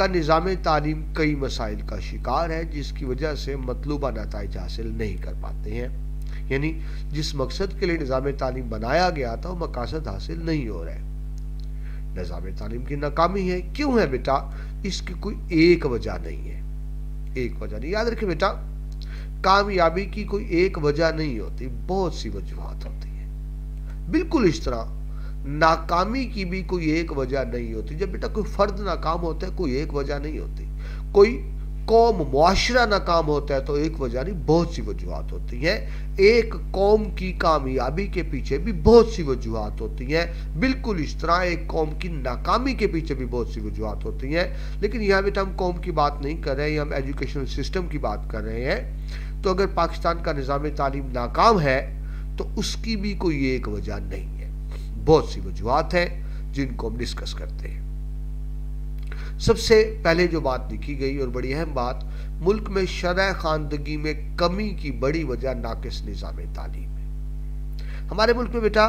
کا نظام تعلیم کئی مسائل کا شکار ہے جس کی وجہ سے مطلوبہ نتائج حاصل نہیں کر پاتے ہیں، یعنی جس مقصد کے لیے نظام تعلیم بنایا گیا تھا وہ مقاصد حاصل نہیں ہو رہے۔ نظام تعلیم کی ناکامی ہے، کیوں ہے بیٹا؟ اس کی کوئی ایک وجہ نہیں ہے، ایک وجہ نہیں، یاد رکھیں بیٹا، کامیابی کی کوئی ایک وجہ نہیں ہوتی، بہت سی وجوہات ہوتی ہیں۔ بالکل اس طرح ناکامی کی بھی کوئی ایک وجہ نہیں ہوتی۔ جب بیٹا کوئی فرد ناکام ہوتا ہے کوئی ایک وجہ نہیں ہوتی، کوئی قوم معاشرہ ناکام ہوتا ہے تو ایک وجہ نہیں، بہت سی وجوہات ہوتی ہیں۔ ایک قوم کی کامیابی کے پیچھے بھی بہت سی وجوہات ہوتی ہیں، بالکل اس طرح ایک قوم کی ناکامی کے پیچھے بھی بہت سی وجوہات ہوتی ہیں۔ لیکن یہاں بیٹا ہم قوم کی بات نہیں کر رہے ہیں، ہم ایجوکیشنل سسٹم کی بات کر رہے ہیں۔ تو اگر پاکستان کا نظام تعلیم ناکام ہے تو اس کی بھی کوئی ایک وجہ نہیں ہے، بہت سی وجوہات ہیں جن کو ہم ڈسکس کرتے ہیں۔ سب سے پہلے جو بات لکھی گئی اور بڑی اہم بات، ملک میں شرح خواندگی میں کمی کی بڑی وجہ ناقص نظام تعلیم ہے۔ ہمارے ملک میں بیٹا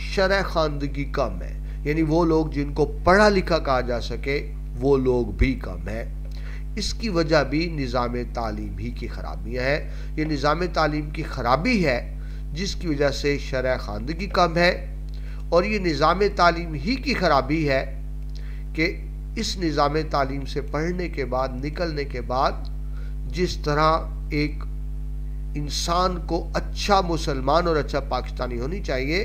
شرح خواندگی کم ہے، یعنی وہ لوگ جن کو پڑھا لکھا کہا جا سکے وہ لوگ بھی کم ہے۔ اس کی وجہ بھی نظام تعلیم ہی کی خرابیاں ہیں۔ یہ نظام تعلیم کی خرابی ہے جس کی وجہ سے شرح خواندگی کم ہے، اور یہ نظام تعلیم ہی کی خرابی ہے کہ اس نظام تعلیم سے پڑھنے کے بعد نکلنے کے بعد جس طرح ایک انسان کو اچھا مسلمان اور اچھا پاکستانی ہونی چاہیے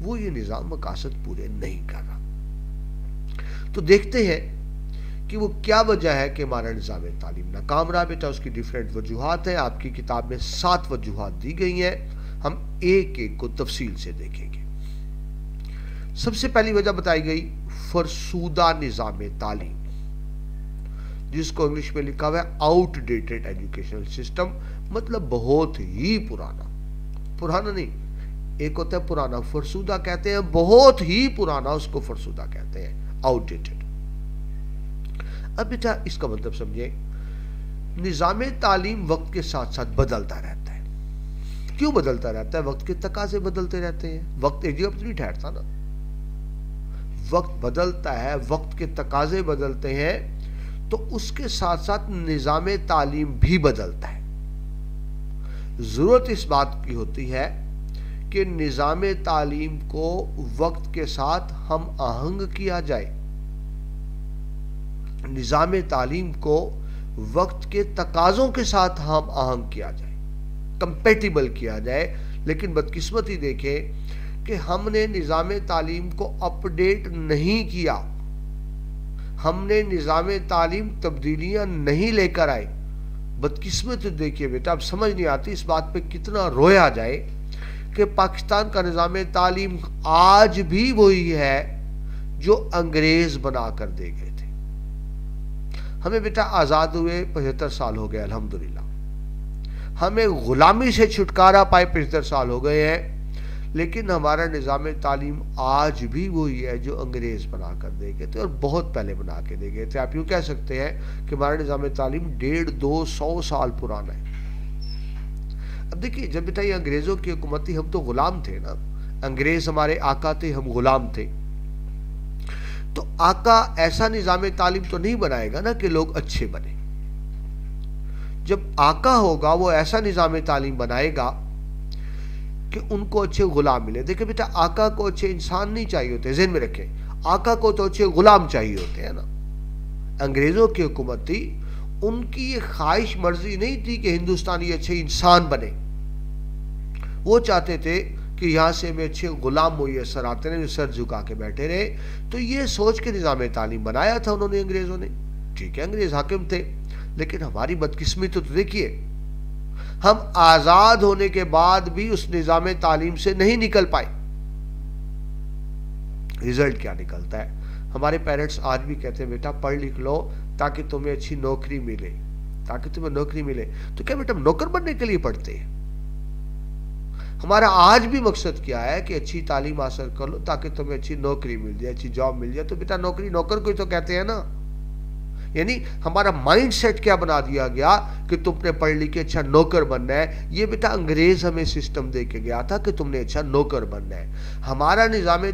وہ یہ نظام مقاصد پورے نہیں کر رہا۔ تو دیکھتے ہیں کہ وہ کیا وجہ ہے کہ ہمارا نظام تعلیم ناکام رہا۔ بیٹا اس کی ڈیفرنٹ وجوہات ہیں، آپ کی کتاب میں 7 وجوہات دی گئی ہیں، ہم ایک ایک کو تفصیل سے دیکھیں گے۔ سب سے پہلی وجہ بتائی گئی فرسودہ نظام تعلیم، جس کو انگلش میں لکھا ہوا ہے آؤٹ ڈیٹڈ ایجوکیشنل سسٹم، مطلب بہت ہی پرانا نہیں، ایک ہوتا ہے پرانا، فرسودہ کہتے ہیں بہت ہی پرانا، اس کو فرسودہ کہتے ہیں، آؤٹ ڈیٹڈ۔ اب بیٹا اس کا مطلب سمجھے، نظام تعلیم وقت کے ساتھ ساتھ بدلتا رہتا ہے۔ کیوں بدلتا رہتا ہے؟ وقت کے تقاضے بدلتے رہتے ہیں، وقت ایک جگہ پر نہیں ٹھہرتا نا، وقت بدلتا ہے، وقت کے تقاضے بدلتے ہیں، تو اس کے ساتھ ساتھ نظام تعلیم بھی بدلتا ہے۔ ضرورت اس بات کی ہوتی ہے کہ نظام تعلیم کو وقت کے ساتھ ہم آہنگ کیا جائے، نظام تعلیم کو وقت کے تقاضوں کے ساتھ ہم آہنگ کیا جائے، کمپیٹیبل کیا جائے۔ لیکن بدقسمتی دیکھیں کہ ہم نے نظام تعلیم کو اپ ڈیٹ نہیں کیا، ہم نے نظام تعلیم تبدیلیاں نہیں لے کر آئے۔ بدقسمتی دیکھیے بیٹا، اب سمجھ نہیں آتی اس بات پہ کتنا رویا جائے کہ پاکستان کا نظام تعلیم آج بھی وہی ہے جو انگریز بنا کر دے گئے تھے۔ ہمیں بیٹا آزاد ہوئے 75 سال ہو گئے الحمدللہ، ہمیں غلامی سے چھٹکارا پائے 75 سال ہو گئے ہیں، لیکن ہمارا نظام تعلیم آج بھی وہی ہے جو انگریز بنا کر دے گئے تھے، اور بہت پہلے بنا کے دے گئے تھے۔ آپ یوں کہہ سکتے ہیں کہ ہمارا نظام تعلیم 150-200 سال پرانا ہے۔ اب دیکھیے، جب بیٹا یہ انگریزوں کی حکومت تھی ہم تو غلام تھے نا، انگریز ہمارے آقا تھے، ہم غلام تھے، تو آقا ایسا نظام تعلیم تو نہیں بنائے گا نا کہ لوگ اچھے بنے۔ جب آقا ہوگا وہ ایسا نظام تعلیم بنائے گا کہ ان کو اچھے غلام ملے۔ دیکھیں بیٹا، آقا کو اچھے انسان نہیں چاہیے ہوتے، ذہن میں رکھیں، آقا کو تو اچھے غلام چاہیے ہوتے ہیں نا۔ انگریزوں کی حکومت تھی، ان کی یہ خواہش مرضی نہیں تھی کہ ہندوستانی اچھے انسان بنے، وہ چاہتے تھے کہ یہاں سے ہمیں اچھے غلام میسر آتے رہے جو سر جھکا کے بیٹھے رہے۔ تو یہ سوچ کے نظام تعلیم بنایا تھا انہوں نے، انگریزوں نے۔ ٹھیک ہے، انگریز حاکم تھے، لیکن ہماری بدقسمتی تو دیکھیے، ہم آزاد ہونے کے بعد بھی اس نظام تعلیم سے نہیں نکل پائے۔ رزلٹ کیا نکلتا ہے؟ ہمارے پیرنٹس آج بھی کہتے ہیں بیٹا پڑھ لکھ لو تاکہ تمہیں اچھی نوکری ملے، تاکہ تمہیں نوکری ملے۔ تو کیا بیٹا ہم نوکر بننے کے لیے پڑھتے ہیں؟ ہمارا آج بھی مقصد کیا ہے کہ اچھی تعلیم حاصل کر لو تاکہ تمہیں اچھی نوکری مل جائے، اچھی جاب مل جائے۔ تو بیٹا نوکری نوکر کو ہی تو کہتے ہیں نا۔ یعنی ہمارا مائنڈ سیٹ کیا بنا دیا گیا کہ تم نے پڑھ لکھ کے اچھا نوکر بننا ہے۔ یہ بیٹا انگریز ہمیں سسٹم دے کے گیا تھا کہ تم نے اچھا نوکر بننا ہے۔ ہمارا نظام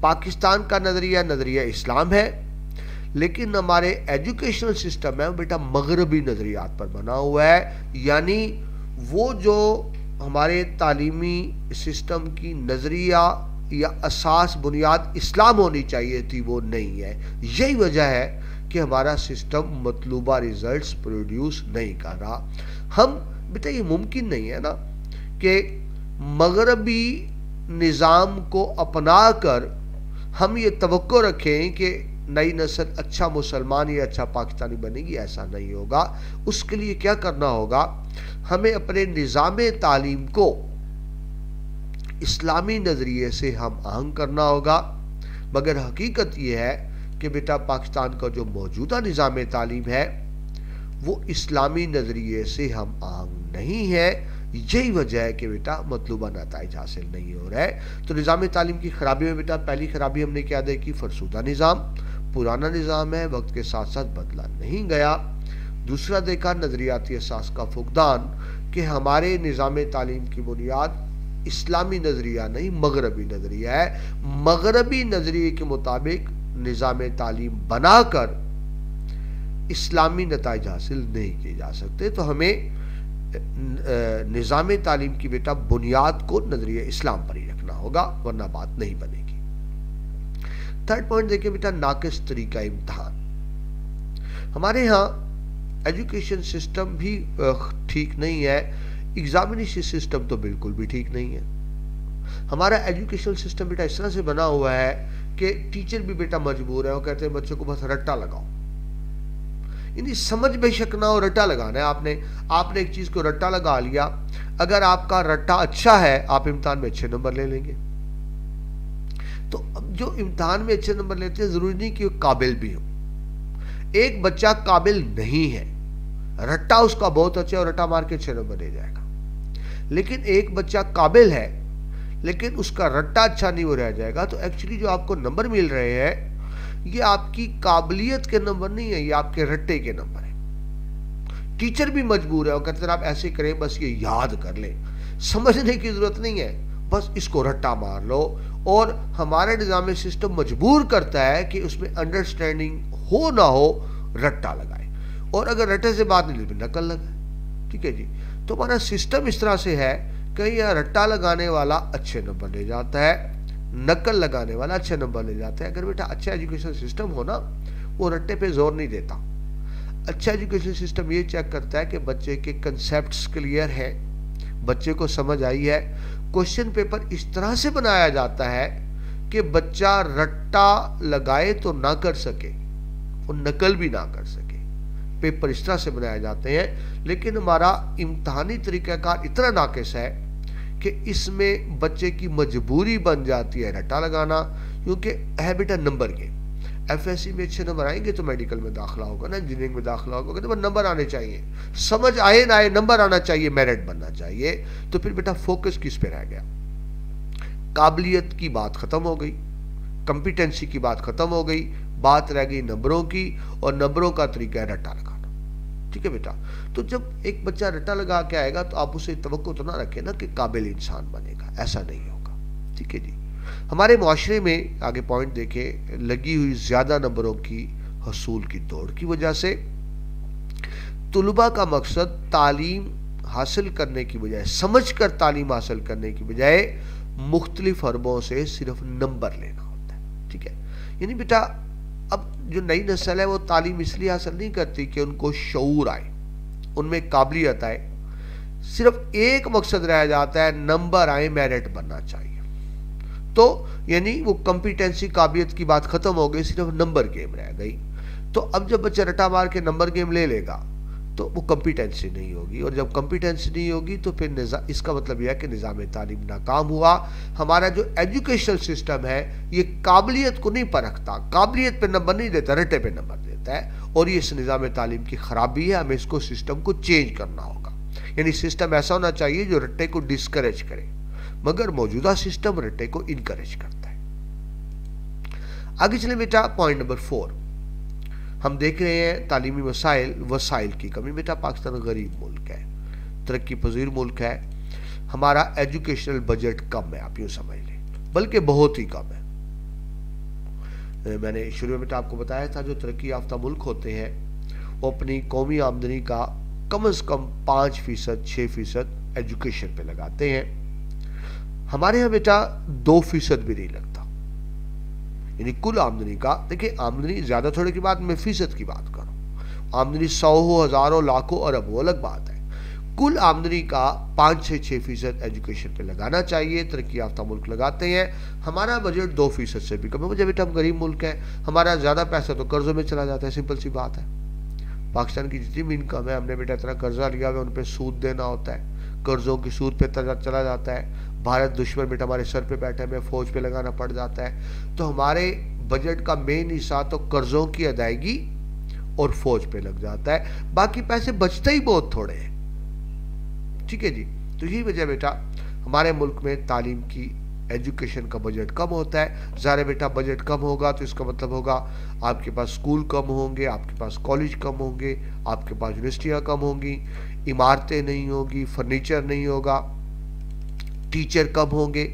پاکستان کا نظریہ نظریہ اسلام ہے، لیکن ہمارے ایجوکیشنل سسٹم ہے بیٹا مغربی نظریات پر بنا ہوا ہے، یعنی وہ جو ہمارے تعلیمی سسٹم کی نظریہ یا اساس بنیاد اسلام ہونی چاہیے تھی وہ نہیں ہے۔ یہی وجہ ہے کہ ہمارا سسٹم مطلوبہ ریزلٹس پروڈیوس نہیں کر رہا۔ ہم بیٹا یہ ممکن نہیں ہے نا کہ مغربی نظام کو اپنا کر ہم یہ توقع رکھیں کہ نئی نسل اچھا مسلمان یا اچھا پاکستانی بنے گی، ایسا نہیں ہوگا۔ اس کے لیے کیا کرنا ہوگا، ہمیں اپنے نظام تعلیم کو اسلامی نظریے سے ہم آہنگ کرنا ہوگا، مگر حقیقت یہ ہے کہ بیٹا پاکستان کا جو موجودہ نظام تعلیم ہے وہ اسلامی نظریے سے ہم آہنگ نہیں ہے۔ یہی وجہ ہے کہ بیٹا مطلوبہ نتائج حاصل نہیں ہو رہا ہے۔ تو نظام تعلیم کی خرابی میں بیٹا پہلی خرابی ہم نے کیا دیکھی، فرسودہ نظام، پرانا نظام ہے، وقت کے ساتھ ساتھ بدلا نہیں گیا۔ دوسرا دیکھا نظریاتی اساس کا فقدان، کہ ہمارے نظام تعلیم کی بنیاد اسلامی نظریہ نہیں مغربی نظریہ ہے۔ مغربی نظریے کے مطابق نظام تعلیم بنا کر اسلامی نتائج حاصل نہیں کیے جا سکتے۔ تو ہمیں نظام تعلیم کی بیٹا بنیاد کو نظریہ اسلام پر ہی رکھنا ہوگا، ورنہ بات نہیں بنے گی۔ تھرڈ پوائنٹ دیکھیں بیٹا، ناقص طریقہ امتحان۔ ہمارے ہاں ایجوکیشن سسٹم بھی ٹھیک نہیں ہے، ایگزامینیشن سسٹم تو بالکل بھی ٹھیک نہیں ہے۔ ہمارا ایجوکیشن سسٹم بیٹا اس طرح سے بنا ہوا ہے کہ ٹیچر بھی بیٹا مجبور ہے، وہ کہتے ہیں بچوں کو بس رٹا لگاؤ، یعنی سمجھ بے شک نہ ہو، رٹا لگانا ہے۔ آپ نے ایک چیز کو رٹا لگا لیا، اگر آپ کا رٹا اچھا ہے آپ امتحان میں اچھے نمبر لے لیں گے۔ تو اب جو امتحان میں اچھے نمبر لیتے ہیں ضروری نہیں کہ وہ قابل بھی ہو۔ ایک بچہ قابل نہیں ہے، رٹا اس کا بہت اچھا ہے اور رٹا مار کے اچھے نمبر لے جائے گا، لیکن ایک بچہ قابل ہے لیکن اس کا رٹا اچھا نہیں وہ رہ جائے گا، تو ایکچولی جو آپ کو نمبر مل رہے ہیں یہ آپ کی قابلیت کے نمبر نہیں ہے، یہ آپ کے رٹے کے نمبر ہیں۔ ٹیچر بھی مجبور ہے، وہ کہتے ہیں آپ ایسے کریں بس یہ یاد کر لیں، سمجھنے کی ضرورت نہیں ہے، بس اس کو رٹا مار لو۔ اور ہمارا نظام سسٹم مجبور کرتا ہے کہ اس میں انڈرسٹینڈنگ ہو نہ ہو رٹا لگائے، اور اگر رٹے سے بات نہیں تو نقل لگائے۔ ٹھیک ہے جی، تو ہمارا سسٹم اس طرح سے ہے کہ یہ رٹا لگانے والا اچھے نمبر لے جاتا ہے، نقل لگانے والا اچھے نمبر لے جاتا ہے۔ اگر بیٹا اچھا ایجوکیشن سسٹم ہو نا، وہ رٹے پہ زور نہیں دیتا۔ اچھا ایجوکیشن سسٹم یہ چیک کرتا ہے کہ بچے کے کنسیپٹس کلیئر ہیں، بچے کو سمجھ آئی ہے۔ کوشچن پیپر اس طرح سے بنایا جاتا ہے کہ بچہ رٹا لگائے تو نہ کر سکے اور نقل بھی نہ کر سکے۔ پیپر اس طرح سے بنائے جاتے ہیں، لیکن ہمارا امتحانی طریقہ کار اتنا ناقص ہے کہ اس میں بچے کی مجبوری بن جاتی ہے رٹا لگانا، کیونکہ ہے بیٹا number game. F S C میں اچھے نمبر آئیں گے تو میڈیکل میں داخلہ ہوگا نا، انجینئرنگ میں داخلہ ہوگا، تو نمبر آنے چاہیے، سمجھ آئے نہ آئے نمبر آنا چاہیے، میرٹ بننا چاہیے۔ تو پھر بیٹا فوکس کس پہ رہ گیا؟ قابلیت کی بات ختم ہو گئی، کمپیٹنسی کی بات ختم ہو گئی، بات رہ گئی نمبروں کی، اور نمبروں کا طریقہ ہے رٹا لگانا۔ ٹھیک ہے بیٹا، تو جب ایک بچہ رٹا لگا کے آئے گا تو آپ اسے توقع تو نہ رکھیں نا کہ قابل انسان بنے گا، ایسا نہیں ہوگا۔ ٹھیک ہے جی، ہمارے معاشرے میں آگے پوائنٹ دیکھیں، لگی ہوئی زیادہ نمبروں کی حصول کی دوڑ کی وجہ سے طلباء کا مقصد تعلیم حاصل کرنے کی بجائے، سمجھ کر تعلیم حاصل کرنے کی بجائے مختلف حربوں سے صرف نمبر لینا ہوتا ہے۔ ٹھیک ہے، یعنی بیٹا اب جو نئی نسل ہے وہ تعلیم اس لیے حاصل نہیں کرتی کہ ان کو شعور آئے، ان میں قابلیت آئے، صرف ایک مقصد رہ جاتا ہے نمبر آئے، میرٹ بننا چاہیے۔ تو یعنی وہ کمپیٹنسی قابلیت کی بات ختم ہو گئی، صرف نمبر گیم رہ گئی۔ تو اب جب بچہ رٹا مار کے نمبر گیم لے لے گا تو وہ کمپیٹنسی نہیں ہوگی، اور جب کمپیٹنسی نہیں ہوگی تو پھر اس کا مطلب یہ ہے کہ نظام تعلیم ناکام ہوا۔ ہمارا جو ایجوکیشنل سسٹم ہے یہ قابلیت کو نہیں پرکھتا، قابلیت پہ نمبر نہیں دیتا، رٹے پہ نمبر دیتا ہے، اور یہ اس نظام تعلیم کی خرابی ہے۔ ہمیں اس کو سسٹم کو چینج کرنا ہوگا، یعنی سسٹم ایسا ہونا چاہیے جو رٹے کو ڈسکریج کرے، مگر موجودہ سسٹم رٹے کو انکریج کرتا ہے۔ آگے چلیں بیٹا، پوائنٹ نمبر 4 ہم دیکھ رہے ہیں تعلیمی وسائل کی کمی۔ بیٹا پاکستان غریب ملک ہے، ترقی پذیر ملک ہے، ہمارا ایجوکیشنل بجٹ کم ہے، آپ یوں سمجھ لیں، بلکہ بہت ہی کم ہے۔ میں نے شروع میں بیٹا آپ کو بتایا تھا جو ترقی یافتہ ملک ہوتے ہیں وہ اپنی قومی آمدنی کا کم از کم 5%، 6% ایجوکیشن پہ لگاتے ہیں. ہمارے ہاں بیٹا 2% بھی نہیں لگتا. یعنی کل آمدنی کا، دیکھیں آمدنی زیادہ تھوڑے کی بات، میں فیصد کی بات کروں. آمدنی 100 ہو، ہزاروں، لاکھوں، ارب، وہ الگ بات ہے. کل آمدنی کا 5 سے 6% ایجوکیشن پہ لگانا چاہیے. ترقی یافتہ ملک لگاتے ہیں. ہمارا بجٹ 2% سے بھی کم ہے. مجھے بیٹا ہم غریب ملک ہے، ہمارا زیادہ پیسہ تو قرضوں میں چلا جاتا ہے. سمپل سی بات ہے. پاکستان کی جتنی بھی انکم ہے، ہم نے بیٹا اتنا قرضہ لیا ہوا ہے، ان پہ سود دینا ہوتا ہے. قرضوں کی سود پہ چلا جاتا ہے. بھارت دشمن بیٹا ہمارے سر پہ بیٹھا ہے، ہمیں فوج پہ لگانا پڑ جاتا ہے. تو ہمارے بجٹ کا مین حصہ تو قرضوں کی ادائیگی اور فوج پہ لگ جاتا ہے. باقی پیسے بچتے ہی بہت تھوڑے ہیں. ٹھیک ہے جی. تو یہی وجہ بیٹا ہمارے ملک میں تعلیم کی، ایجوکیشن کا بجٹ کم ہوتا ہے. ظاہر بیٹا بجٹ کم ہوگا تو اس کا مطلب ہوگا آپ کے پاس اسکول کم ہوں گے، آپ کے پاس کالج کم ہوں گے، آپ کے پاس یونیورسٹیاں کم ہوں گی، عمارتیں نہیں ہوگی، فرنیچر نہیں ہوگا، ٹیچر کم ہوں گے.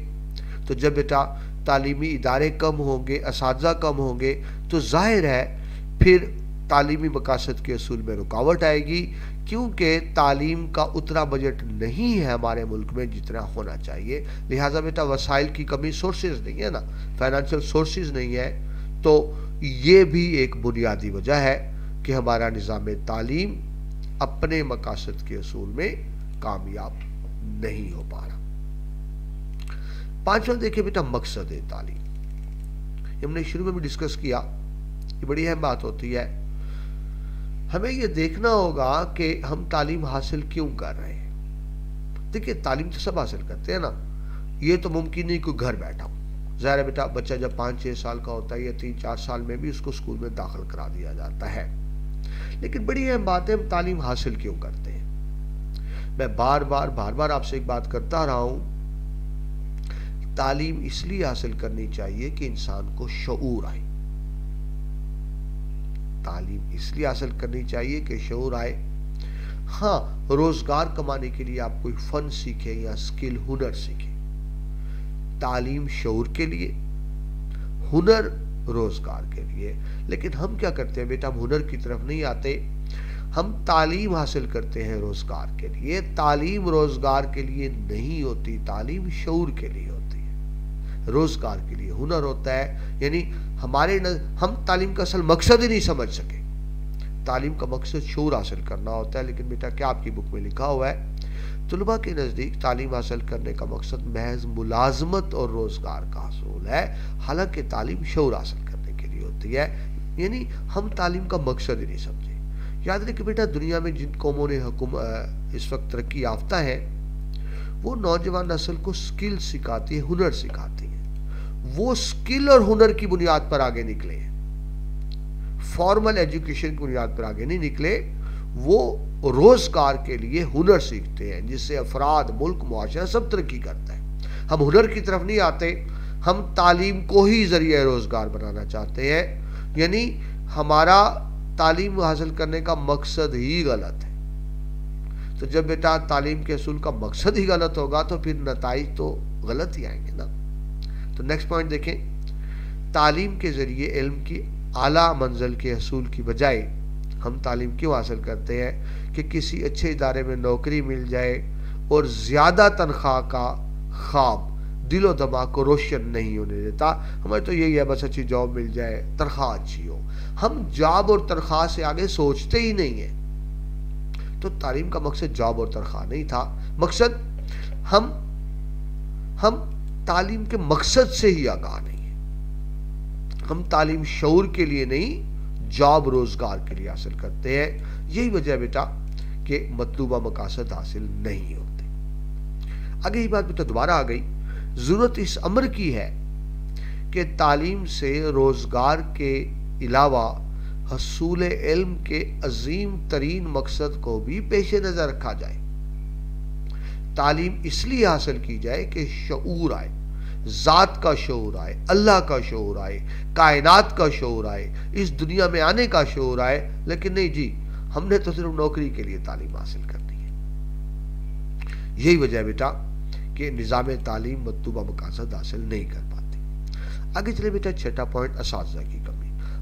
تو جب بیٹا تعلیمی ادارے کم ہوں گے، اساتذہ کم ہوں گے، تو ظاہر ہے پھر تعلیمی مقاصد کے اصول میں رکاوٹ آئے گی. کیونکہ تعلیم کا اتنا بجٹ نہیں ہے ہمارے ملک میں جتنا ہونا چاہیے. لہٰذا بیٹا وسائل کی کمی، سورسز نہیں ہے نا، فائنانشل سورسز نہیں ہے. تو یہ بھی ایک بنیادی وجہ ہے کہ ہمارا نظام تعلیم اپنے مقاصد کے اصول میں کامیاب نہیں ہو پا رہا. پانچواں دیکھیں بیٹا مقصد تعلیم. ہم نے شروع میں بھی ڈسکس کیا، یہ بڑی اہم بات ہوتی ہے. ہمیں یہ دیکھنا ہوگا کہ ہم تعلیم حاصل کیوں کر رہے ہیں. دیکھیں تعلیم تو سب حاصل کرتے ہیں نا. یہ تو ممکن نہیں کوئی گھر بیٹھا ہو. ظاہر ہے بیٹا بچہ جب 5-6 سال کا ہوتا ہے یا 3-4 سال میں بھی اس کو اسکول میں داخل کرا دیا جاتا ہے. لیکن بڑی اہم بات ہے ہم تعلیم حاصل کیوں کرتے ہیں. میں بار بار آپ سے ایک بات کرتا رہا ہوں. تعلیم اس لیے حاصل کرنی چاہیے کہ انسان کو شعور آئے. تعلیم اس لیے حاصل کرنی چاہیے کہ شعور آئے. ہاں روزگار کمانے کے لیے آپ کوئی فن سیکھیں یا سکل، ہنر سیکھیں. تعلیم شعور کے لیے، ہنر روزگار کے لیے. لیکن ہم کیا کرتے ہیں بیٹا، ہم ہنر کی طرف نہیں آتے. ہم تعلیم حاصل کرتے ہیں روزگار کے لیے. تعلیم روزگار کے لیے نہیں ہوتی، تعلیم شعور کے لیے ہوتی ہے. روزگار کے لیے ہنر ہوتا ہے. یعنی ہم تعلیم کا اصل مقصد ہی نہیں سمجھ سکے. تعلیم کا مقصد شعور حاصل کرنا ہوتا ہے. لیکن بیٹا کیا آپ کی بک میں لکھا ہوا ہے، طلباء کے نزدیک تعلیم حاصل کرنے کا مقصد محض ملازمت اور روزگار کا حصول ہے. حالانکہ تعلیم شعور حاصل کرنے کے لیے ہوتی ہے. یعنی ہم تعلیم کا مقصد ہی نہیں سمجھے. یاد رکھیں بیٹا دنیا میں جن قوموں نے اس وقت ترقی یافتہ ہے، وہ نوجوان نسل کو سکل سکھاتی ہے، ہنر سکھاتی ہے. وہ سکل اور ہنر کی بنیاد پر آگے نکلے ہیں. فارمل ایجوکیشن کی بنیاد پر آگے نہیں نکلے. وہ روزگار کے لیے ہنر سیکھتے ہیں جس سے افراد، ملک، معاشرہ سب ترقی کرتا ہے. ہم ہنر کی طرف نہیں آتے. ہم تعلیم کو ہی ذریعہ روزگار بنانا چاہتے ہیں. یعنی ہمارا تعلیم حاصل کرنے کا مقصد ہی غلط ہے. تو جب بیٹا تعلیم کے اصول کا مقصد ہی غلط ہوگا تو پھر نتائج تو غلط ہی آئیں گے نا. تو نیکسٹ پوائنٹ دیکھیں. تعلیم کے ذریعے علم کی اعلیٰ منزل کے حصول کی بجائے ہم تعلیم کیوں حاصل کرتے ہیں کہ کسی اچھے ادارے میں نوکری مل جائے اور زیادہ تنخواہ کا خواب دل و دماغ کو روشن نہیں ہونے دیتا. ہمیں تو یہی ہے بس اچھی جاب مل جائے، تنخواہ اچھی ہو. ہم جاب اور تنخواہ سے آگے سوچتے ہی نہیں ہیں. تو تعلیم کا مقصد جاب اور تنخواہ نہیں تھا. مقصد ہم تعلیم کے مقصد سے ہی آگاہ نہیں ہیں. ہم تعلیم شعور کے لیے نہیں، جاب روزگار کے لیے حاصل کرتے ہیں. یہی وجہ ہے بیٹا کہ مطلوبہ مقاصد حاصل نہیں ہوتے. آگے یہ بات بیٹا دوبارہ آ گئی. ضرورت اس امر کی ہے کہ تعلیم سے روزگار کے علاوہ حصول علم کے عظیم ترین مقصد کو بھی پیش نظر رکھا جائے. تعلیم اس لیے حاصل کی جائے کہ شعور آئے، ذات کا شعور آئے، اللہ کا شعور آئے، کائنات کا شعور آئے، اس دنیا میں آنے کا شعور آئے. لیکن نہیں جی، ہم نے تو صرف نوکری کے لیے تعلیم حاصل کرنی ہے. یہی وجہ ہے بیٹا کہ نظام تعلیم مطلوبہ مقاصد حاصل نہیں کر پاتے. آگے چلے بیٹا چھٹا پوائنٹ، اساتذہ کی کمی.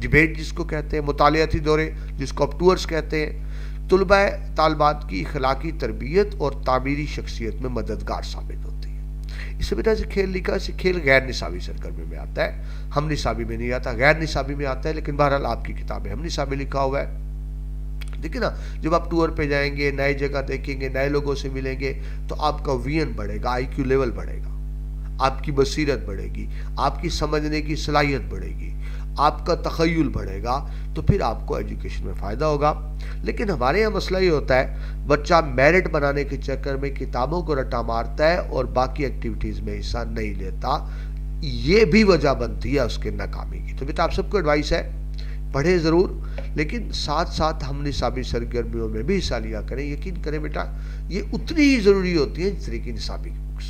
ڈیبیٹ جس کو کہتے ہیں، مطالعاتی دورے جس کو آپ ٹورز کہتے ہیں، طلبہ طالبات کی اخلاقی تربیت اور تعمیری شخصیت میں مددگار ثابت ہوتی ہے۔ اس سے بیٹا سے کھیل لکھا، اسے کھیل غیر نصابی سرگرمی میں آتا ہے، ہم نصابی میں نہیں آتا، غیر نصابی میں آتا ہے، لیکن بہرحال آپ کی کتاب ہے ہم نصابی لکھا ہوا ہے۔ دیکھیں نا، جب آپ ٹور پہ جائیں گے، نئے جگہ دیکھیں گے، نئے لوگوں سے ملیں گے، تو آپ کا وین بڑھے گا، آئی کیو لیول بڑھے گا، آپ کی بصیرت بڑھے گی، آپ کی سمجھنے کی صلاحیت بڑھے گی، آپ کا تخیل بڑھے گا، تو پھر آپ کو ایجوکیشن میں فائدہ ہوگا۔ لیکن ہمارے یہاں مسئلہ یہ ہوتا ہے، بچہ میرٹ بنانے کے چکر میں کتابوں کو رٹا مارتا ہے اور باقی ایکٹیویٹیز میں حصہ نہیں لیتا، یہ بھی وجہ بنتی ہے اس کے ناکامی کی۔ تو بیٹا آپ سب کو ایڈوائس ہے، پڑھیں ضرور، لیکن ساتھ ساتھ ہم نصابی سرگرمیوں میں بھی حصہ لیا کریں۔ یقین کریں بیٹا، یہ اتنی ہی ضروری ہوتی ہیں جتنی کہ نصابی بکس۔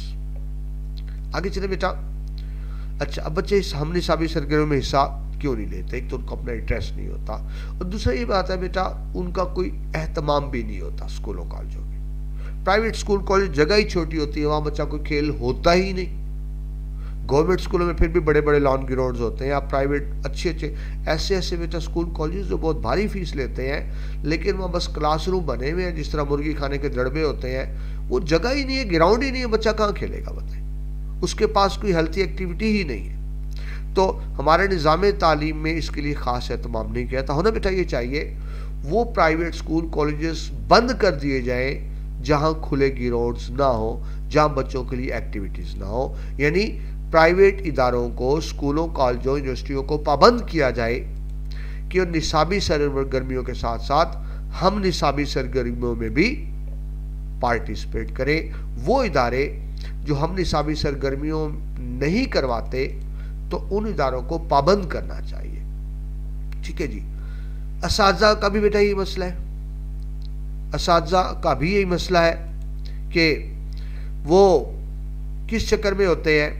آگے چلیں بیٹا۔ اچھا، اب بچے ہم نصابی سرگرمیوں میں حصہ کیوں نہیں لیتے؟ ایک تو ان کو اپنا انٹرسٹ نہیں ہوتا، اور دوسرا یہ بات ہے بیٹا، ان کا کوئی اہتمام بھی نہیں ہوتا اسکولوں کالجوں میں۔ پرائیویٹ اسکول کالج جگہ ہی چھوٹی ہوتی ہے، وہاں بچہ کوئی کھیل ہوتا ہی نہیں۔ گورنمنٹ اسکولوں میں پھر بھی بڑے بڑے لان گراؤنڈز ہوتے ہیں، یا پرائیویٹ اچھے ایسے بیٹا اسکول کالجز جو بہت بھاری فیس لیتے ہیں، لیکن وہاں بس کلاس روم بنے ہوئے ہیں جس طرح مرغی کھانے کے دڑبے ہوتے ہیں، وہ جگہ ہی نہیں ہے، گراؤنڈ ہی نہیں ہے، بچہ کہاں کھیلے گا بتائیں؟ اس کے پاس کوئی ہیلتھی ایکٹیویٹی ہی نہیں ہے۔ تو ہمارے نظام تعلیم میں اس کے لیے خاص اہتمام نہیں کیا تھا۔ ہونا بیٹا یہ چاہیے وہ پرائیویٹ اسکول کالجز بند کر دیے جائیں جہاں کھلے گراؤنڈز نہ ہو، جہاں بچوں کے لیے ایکٹیویٹیز نہ ہو، یعنی پرائیویٹ اداروں کو، اسکولوں، کالجوں، یونیورسٹیوں کو پابند کیا جائے کہ نصابی سرگرمیوں کے ساتھ ساتھ ہم نصابی سرگرمیوں میں بھی پارٹیسپیٹ کریں۔ وہ ادارے جو ہم نصابی سرگرمیوں نہیں کرواتے تو ان اداروں کو پابند کرنا چاہیے۔ ٹھیک ہے جی۔ اساتذہ کا بھی بیٹا یہ مسئلہ ہے، اساتذہ کا بھی یہی مسئلہ ہے کہ وہ کس چکر میں ہوتے ہیں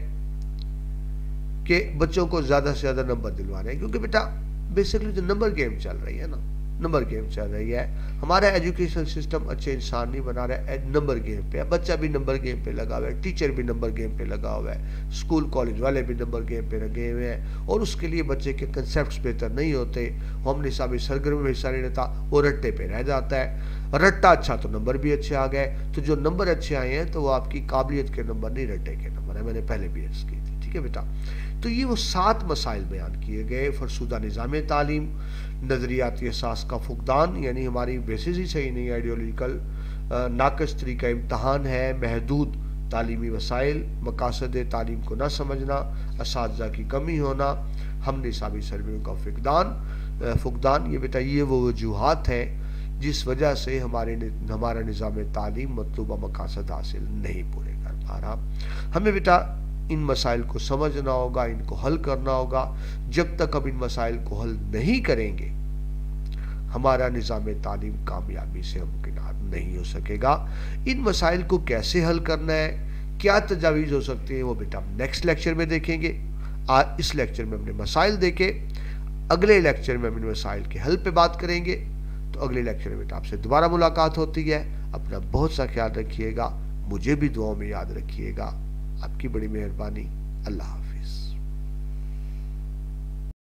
کہ بچوں کو زیادہ سے زیادہ نمبر دلوا رہے ہیں، کیونکہ بیٹا بیسکلی جو نمبر گیم چل رہی ہے نا، نمبر گیم چل رہی ہے، ہمارا ایجوکیشن سسٹم اچھے انسان نہیں بنا رہا ہے، نمبر گیم پہ ہے، بچہ بھی نمبر گیم پہ لگا ہوا ہے، ٹیچر بھی نمبر گیم پہ لگا ہوا ہے، اسکول کالج والے بھی نمبر گیم پہ لگے ہوئے ہیں، اور اس کے لیے بچے کے کنسیپٹس بہتر نہیں ہوتے، ہم نصابی سرگرمی میں حصہ نہیں لیتا، وہ رٹے پہ رہ جاتا ہے، رٹا اچھا تو نمبر بھی اچھے آ گئے، تو جو نمبر اچھے آئے ہیں تو وہ آپ کی قابلیت کے نمبر نہیں، رٹے کے نمبر ہیں، میں نے پہلے بھی عرض کی تھی۔ ٹھیک ہے بیٹا، تو یہ وہ 7 مسائل بیان کیے گئے۔ فرسودہ نظام تعلیم، نظریاتی اساس کا فقدان، یعنی ہماری بیسز ہی صحیح نہیں، آئیڈیولوجیکل، ناقص طریقہ امتحان ہے، محدود تعلیمی وسائل، مقاصد تعلیم کو نہ سمجھنا، اساتذہ کی کمی ہونا، ہم نصابی سرگرمیوں کا فقدان، یہ بیٹا یہ وہ وجوہات ہیں جس وجہ سے ہمارا نظام تعلیم مطلوبہ مقاصد حاصل نہیں پورے کر پا رہا۔ ہمیں بیٹا ان مسائل کو سمجھنا ہوگا، ان کو حل کرنا ہوگا۔ جب تک ہم ان مسائل کو حل نہیں کریں گے، ہمارا نظام تعلیم کامیابی سے ممکنات نہیں ہو سکے گا۔ ان مسائل کو کیسے حل کرنا ہے، کیا تجاویز ہو سکتی ہیں، وہ بیٹا ہم نیکسٹ لیکچر میں دیکھیں گے۔ آج اس لیکچر میں ہم نے مسائل دیکھے، اگلے لیکچر میں ہم ان مسائل کے حل پہ بات کریں گے۔ تو اگلے لیکچر میں بیٹا آپ سے دوبارہ ملاقات ہوتی ہے۔ اپنا بہت سا خیال رکھیے گا، مجھے بھی دعاؤں میں یاد رکھیے گا۔ آپ کی بڑی مہربانی، اللہ حافظ۔